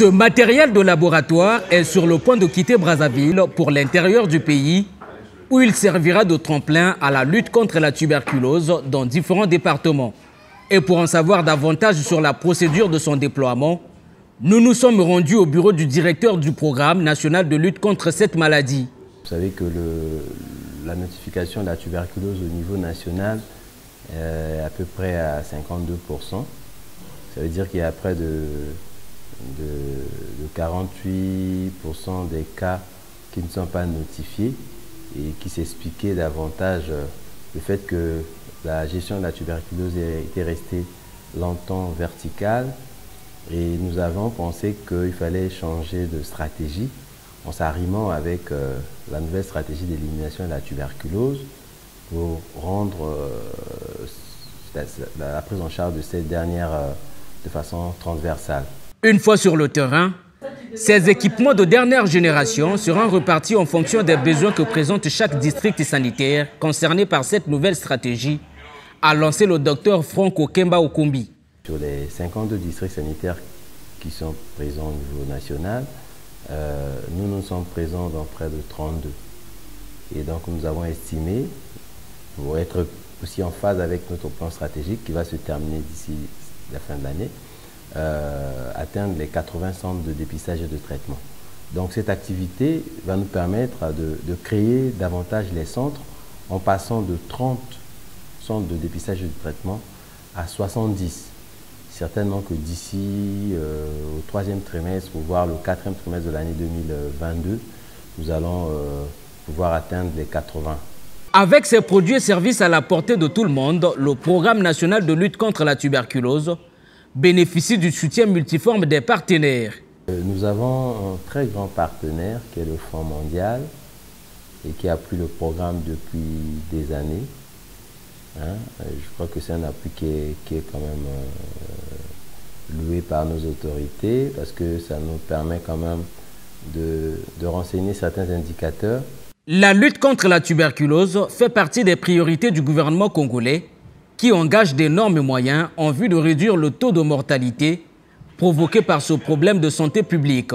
Ce matériel de laboratoire est sur le point de quitter Brazzaville pour l'intérieur du pays, où il servira de tremplin à la lutte contre la tuberculose dans différents départements. Et pour en savoir davantage sur la procédure de son déploiement, nous nous sommes rendus au bureau du directeur du programme national de lutte contre cette maladie. Vous savez que la notification de la tuberculose au niveau national est à peu près à 52%. Ça veut dire qu'il y a près de 48% des cas qui ne sont pas notifiés et qui s'expliquaient davantage le fait que la gestion de la tuberculose était restée longtemps verticale et nous avons pensé qu'il fallait changer de stratégie en s'arrimant avec la nouvelle stratégie d'élimination de la tuberculose pour rendre la prise en charge de cette dernière de façon transversale. Une fois sur le terrain, ces équipements de dernière génération seront repartis en fonction des besoins que présente chaque district sanitaire concerné par cette nouvelle stratégie, a lancé le docteur Franco Kemba Okumbi. Sur les 52 districts sanitaires qui sont présents au niveau national, nous sommes présents dans près de 32. Et donc nous avons estimé, pour être aussi en phase avec notre plan stratégique qui va se terminer d'ici la fin de l'année, atteindre les 80 centres de dépistage et de traitement. Donc cette activité va nous permettre de créer davantage les centres en passant de 30 centres de dépistage et de traitement à 70. Certainement que d'ici au 3e trimestre, voire le 4e trimestre de l'année 2022, nous allons pouvoir atteindre les 80. Avec ces produits et services à la portée de tout le monde, le programme national de lutte contre la tuberculose bénéficie du soutien multiforme des partenaires. Nous avons un très grand partenaire qui est le Fonds mondial et qui appuie le programme depuis des années. Je crois que c'est un appui qui est quand même loué par nos autorités parce que ça nous permet quand même de renseigner certains indicateurs. La lutte contre la tuberculose fait partie des priorités du gouvernement congolais qui engage d'énormes moyens en vue de réduire le taux de mortalité provoqué par ce problème de santé publique.